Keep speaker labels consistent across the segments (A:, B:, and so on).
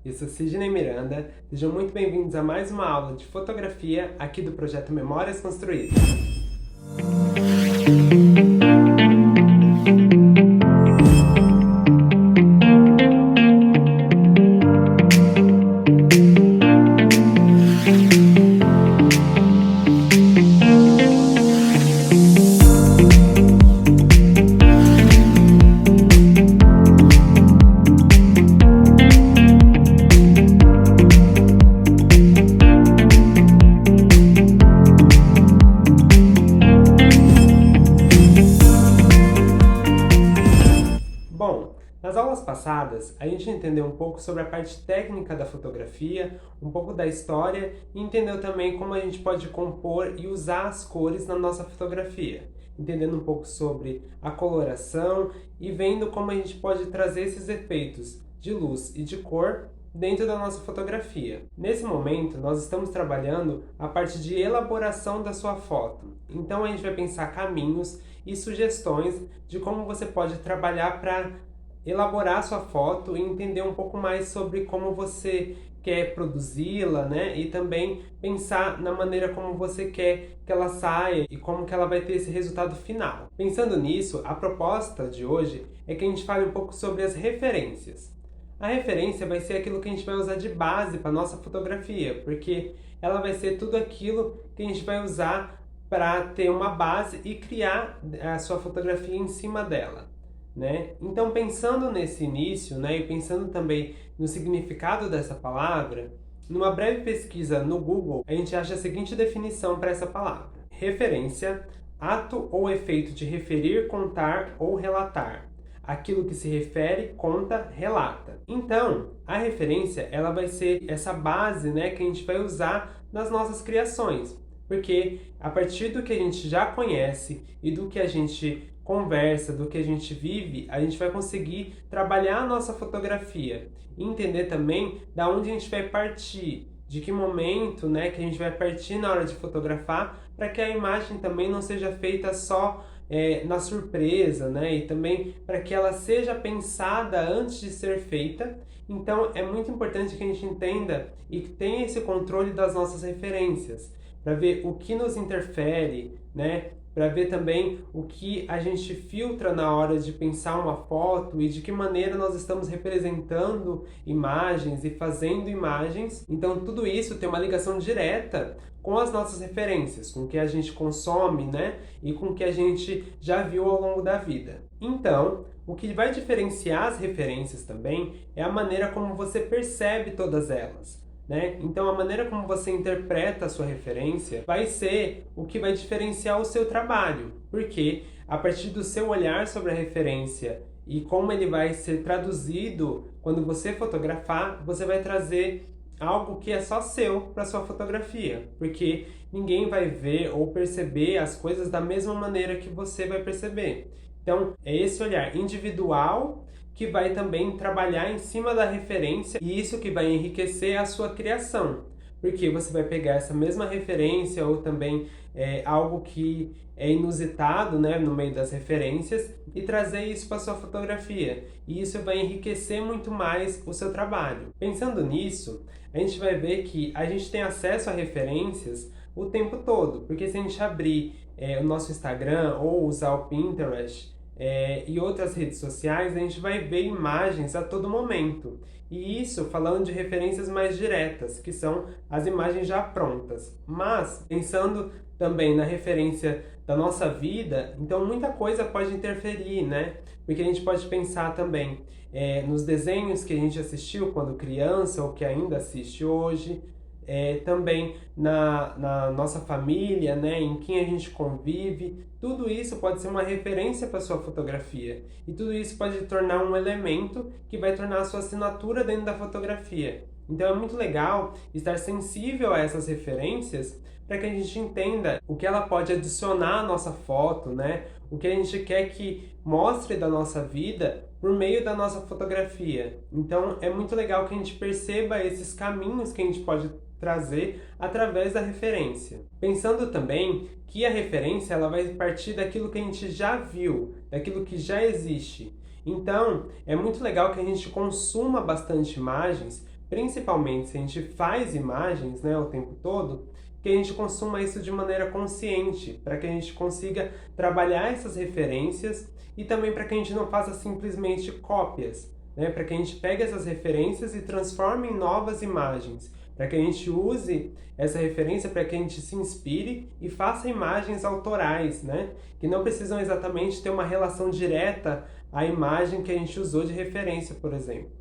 A: eu sou Sidney Miranda, sejam muito bem-vindos a mais uma aula de fotografia aqui do projeto Memórias Construídas. Bom, nas aulas passadas, a gente entendeu um pouco sobre a parte técnica da fotografia, um pouco da história e entendeu também como a gente pode compor e usar as cores na nossa fotografia, entendendo um pouco sobre a coloração e vendo como a gente pode trazer esses efeitos de luz e de cor dentro da nossa fotografia. Nesse momento, nós estamos trabalhando a parte de elaboração da sua foto. Então a gente vai pensar caminhos e sugestões de como você pode trabalhar para elaborar a sua foto e entender um pouco mais sobre como você quer produzi-la, né? E também pensar na maneira como você quer que ela saia e como que ela vai ter esse resultado final. Pensando nisso, a proposta de hoje é que a gente fale um pouco sobre as referências. A referência vai ser aquilo que a gente vai usar de base para a nossa fotografia, porque ela vai ser tudo aquilo que a gente vai usar para ter uma base e criar a sua fotografia em cima dela, né? Então, pensando nesse início, né, e pensando também no significado dessa palavra, numa breve pesquisa no Google, a gente acha a seguinte definição para essa palavra: referência, ato ou efeito de referir, contar ou relatar. Aquilo que se refere, conta, relata. Então, a referência ela vai ser essa base, né, que a gente vai usar nas nossas criações. Porque a partir do que a gente já conhece e do que a gente conversa, do que a gente vive, a gente vai conseguir trabalhar a nossa fotografia e entender também da onde a gente vai partir, de que momento, né, que a gente vai partir na hora de fotografar, para que a imagem também não seja feita só na surpresa, né? E também para que ela seja pensada antes de ser feita. Então é muito importante que a gente entenda e que tenha esse controle das nossas referências, para ver o que nos interfere, né? Para ver também o que a gente filtra na hora de pensar uma foto e de que maneira nós estamos representando imagens e fazendo imagens. Então tudo isso tem uma ligação direta com as nossas referências, com o que a gente consome, né? E com o que a gente já viu ao longo da vida. Então, o que vai diferenciar as referências também é a maneira como você percebe todas elas, né? Então, a maneira como você interpreta a sua referência vai ser o que vai diferenciar o seu trabalho, porque a partir do seu olhar sobre a referência e como ele vai ser traduzido quando você fotografar, você vai trazer algo que é só seu para sua fotografia, porque ninguém vai ver ou perceber as coisas da mesma maneira que você vai perceber. Então, é esse olhar individual que vai também trabalhar em cima da referência e isso que vai enriquecer a sua criação, porque você vai pegar essa mesma referência ou também algo que é inusitado, né, no meio das referências e trazer isso para sua fotografia, e isso vai enriquecer muito mais o seu trabalho. Pensando nisso, a gente vai ver que a gente tem acesso a referências o tempo todo, porque se a gente abrir o nosso Instagram ou usar o Pinterest e outras redes sociais, a gente vai ver imagens a todo momento. E isso falando de referências mais diretas, que são as imagens já prontas. Mas, pensando também na referência da nossa vida, então muita coisa pode interferir, né? Porque a gente pode pensar também nos desenhos que a gente assistiu quando criança ou que ainda assiste hoje, também na nossa família, né, em quem a gente convive. Tudo isso pode ser uma referência para a sua fotografia. E tudo isso pode tornar um elemento que vai tornar a sua assinatura dentro da fotografia. Então é muito legal estar sensível a essas referências para que a gente entenda o que ela pode adicionar à nossa foto, né? O que a gente quer que mostre da nossa vida por meio da nossa fotografia. Então é muito legal que a gente perceba esses caminhos que a gente pode trazer através da referência. Pensando também que a referência ela vai partir daquilo que a gente já viu, daquilo que já existe. Então, é muito legal que a gente consuma bastante imagens principalmente se a gente faz imagens, né, o tempo todo, que a gente consuma isso de maneira consciente, para que a gente consiga trabalhar essas referências e também para que a gente não faça simplesmente cópias, né, para que a gente pegue essas referências e transforme em novas imagens, para que a gente use essa referência para que a gente se inspire e faça imagens autorais, né, que não precisam exatamente ter uma relação direta à imagem que a gente usou de referência, por exemplo.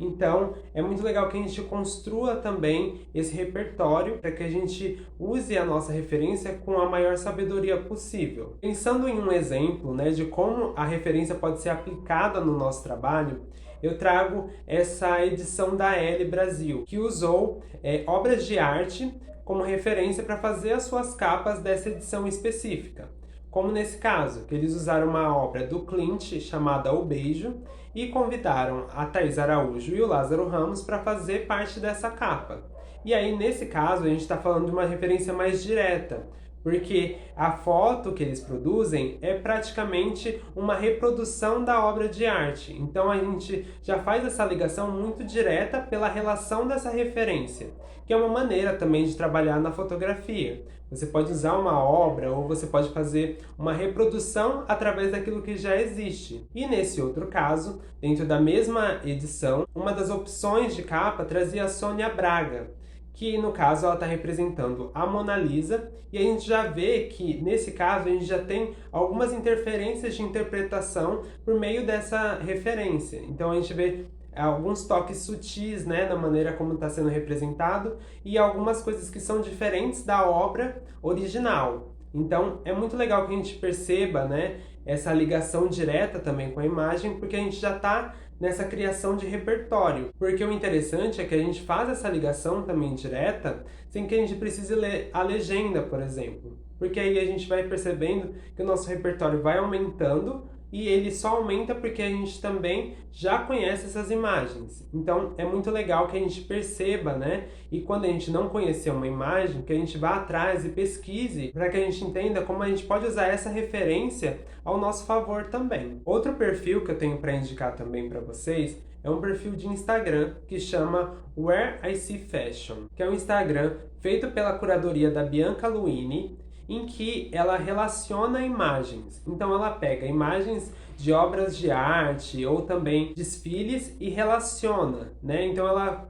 A: Então, é muito legal que a gente construa também esse repertório para que a gente use a nossa referência com a maior sabedoria possível. Pensando em um exemplo, né, de como a referência pode ser aplicada no nosso trabalho, eu trago essa edição da Elle Brasil, que usou obras de arte como referência para fazer as suas capas dessa edição específica. Como nesse caso, que eles usaram uma obra do Clint chamada O Beijo e convidaram a Thaís Araújo e o Lázaro Ramos para fazer parte dessa capa. E aí, nesse caso, a gente está falando de uma referência mais direta, porque a foto que eles produzem é praticamente uma reprodução da obra de arte. Então a gente já faz essa ligação muito direta pela relação dessa referência, que é uma maneira também de trabalhar na fotografia. Você pode usar uma obra ou você pode fazer uma reprodução através daquilo que já existe. E nesse outro caso, dentro da mesma edição, uma das opções de capa trazia a Sônia Braga, que no caso ela está representando a Mona Lisa, e a gente já vê que nesse caso a gente já tem algumas interferências de interpretação por meio dessa referência. Então a gente vê alguns toques sutis, né, na maneira como está sendo representado e algumas coisas que são diferentes da obra original. Então é muito legal que a gente perceba, né, essa ligação direta também com a imagem, porque a gente já está nessa criação de repertório. Porque o interessante é que a gente faz essa ligação também direta sem que a gente precise ler a legenda, por exemplo. Porque aí a gente vai percebendo que o nosso repertório vai aumentando e ele só aumenta porque a gente também já conhece essas imagens. Então é muito legal que a gente perceba, né? E quando a gente não conhecer uma imagem, que a gente vá atrás e pesquise para que a gente entenda como a gente pode usar essa referência ao nosso favor também. Outro perfil que eu tenho para indicar também para vocês é um perfil de Instagram que chama Where I See Fashion, que é um Instagram feito pela curadoria da Bianca Luini, em que ela relaciona imagens. Então ela pega imagens de obras de arte ou também desfiles e relaciona, né? Então ela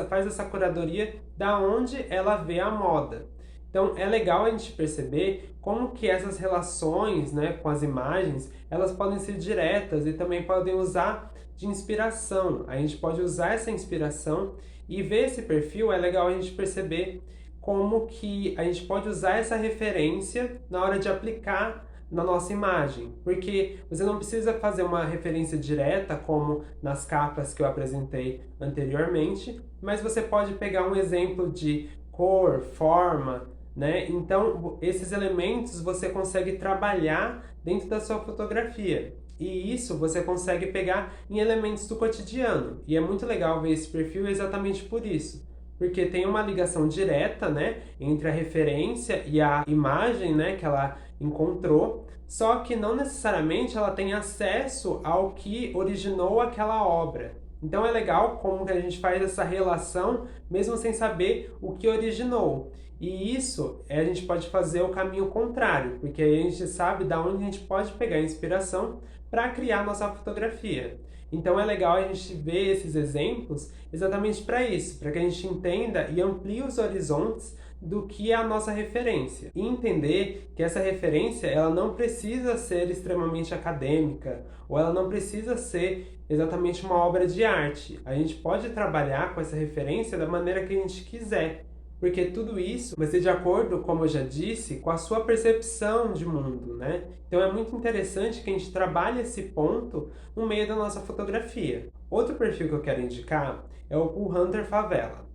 A: faz essa curadoria da onde ela vê a moda. Então é legal a gente perceber como que essas relações, né, com as imagens, elas podem ser diretas e também podem usar de inspiração. A gente pode usar essa inspiração e ver esse perfil, é legal a gente perceber como que a gente pode usar essa referência na hora de aplicar na nossa imagem. Porque você não precisa fazer uma referência direta, como nas capas que eu apresentei anteriormente, mas você pode pegar um exemplo de cor, forma, né? Então, esses elementos você consegue trabalhar dentro da sua fotografia. E isso você consegue pegar em elementos do cotidiano. E é muito legal ver esse perfil exatamente por isso. Porque tem uma ligação direta, né, entre a referência e a imagem, né, que ela encontrou, só que não necessariamente ela tem acesso ao que originou aquela obra. Então é legal como que a gente faz essa relação mesmo sem saber o que originou. E isso a gente pode fazer o caminho contrário, porque aí a gente sabe da onde a gente pode pegar inspiração para criar nossa fotografia. Então é legal a gente ver esses exemplos exatamente para isso, para que a gente entenda e amplie os horizontes do que é a nossa referência. E entender que essa referência ela não precisa ser extremamente acadêmica, ou ela não precisa ser exatamente uma obra de arte. A gente pode trabalhar com essa referência da maneira que a gente quiser. Porque tudo isso vai ser de acordo, como eu já disse, com a sua percepção de mundo, né? Então é muito interessante que a gente trabalhe esse ponto no meio da nossa fotografia. Outro perfil que eu quero indicar é o Cool Hunter Favela.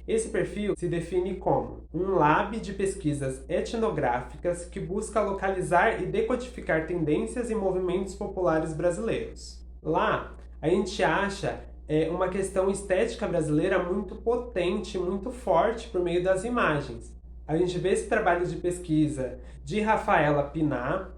A: Esse perfil se define como um lab de pesquisas etnográficas que busca localizar e decodificar tendências e movimentos populares brasileiros. Lá, a gente acha uma questão estética brasileira muito potente, muito forte por meio das imagens. A gente vê esse trabalho de pesquisa de Rafaela Pinar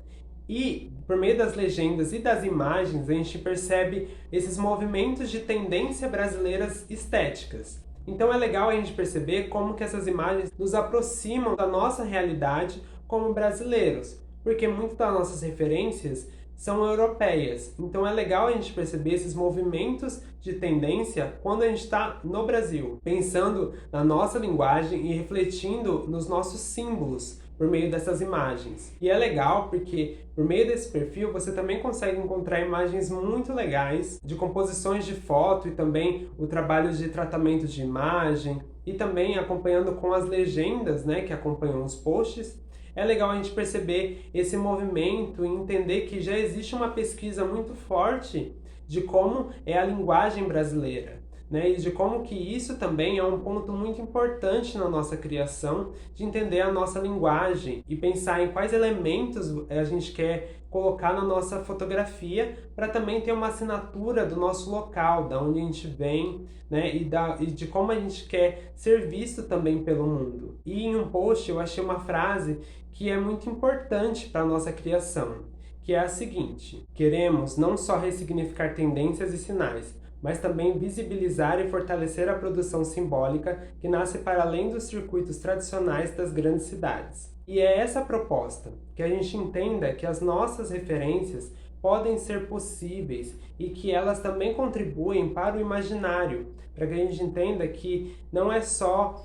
A: E por meio das legendas e das imagens, a gente percebe esses movimentos de tendência brasileiras estéticas. Então é legal a gente perceber como que essas imagens nos aproximam da nossa realidade como brasileiros, porque muitas das nossas referências são europeias. Então é legal a gente perceber esses movimentos de tendência quando a gente está no Brasil, pensando na nossa linguagem e refletindo nos nossos símbolos por meio dessas imagens. E é legal porque por meio desse perfil você também consegue encontrar imagens muito legais de composições de foto e também o trabalho de tratamento de imagem e também acompanhando com as legendas, né, que acompanham os posts. É legal a gente perceber esse movimento e entender que já existe uma pesquisa muito forte de como é a linguagem brasileira, né? E de como que isso também é um ponto muito importante na nossa criação, de entender a nossa linguagem e pensar em quais elementos a gente quer colocar na nossa fotografia para também ter uma assinatura do nosso local, da onde a gente vem, né? E de como a gente quer ser visto também pelo mundo. E em um post eu achei uma frase que é muito importante para a nossa criação, que é a seguinte: queremos não só ressignificar tendências e sinais, mas também visibilizar e fortalecer a produção simbólica que nasce para além dos circuitos tradicionais das grandes cidades. E é essa a proposta, que a gente entenda que as nossas referências podem ser possíveis e que elas também contribuem para o imaginário, para que a gente entenda que não é só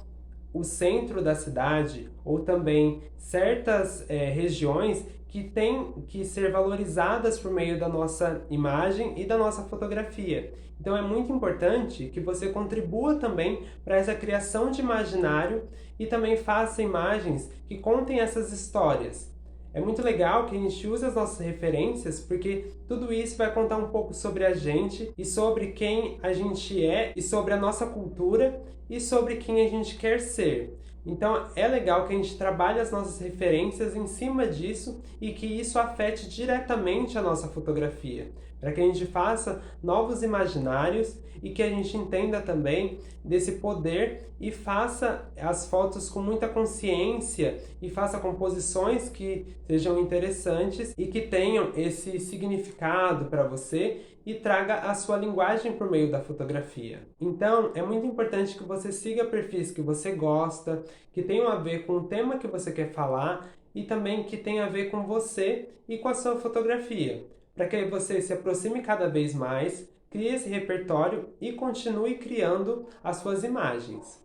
A: o centro da cidade ou também certas regiões que têm que ser valorizadas por meio da nossa imagem e da nossa fotografia. Então é muito importante que você contribua também para essa criação de imaginário e também faça imagens que contem essas histórias. É muito legal que a gente use as nossas referências, porque tudo isso vai contar um pouco sobre a gente e sobre quem a gente é e sobre a nossa cultura e sobre quem a gente quer ser. Então é legal que a gente trabalhe as nossas referências em cima disso e que isso afete diretamente a nossa fotografia, para que a gente faça novos imaginários e que a gente entenda também desse poder e faça as fotos com muita consciência e faça composições que sejam interessantes e que tenham esse significado para você e traga a sua linguagem por meio da fotografia. Então, é muito importante que você siga perfis que você gosta, que tenham a ver com o tema que você quer falar e também que tenha a ver com você e com a sua fotografia, para que você se aproxime cada vez mais, crie esse repertório e continue criando as suas imagens.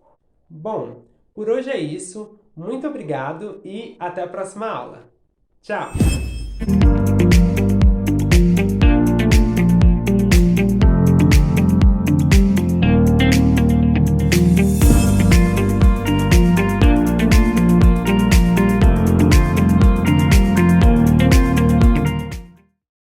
A: Bom, por hoje é isso. Muito obrigado e até a próxima aula. Tchau!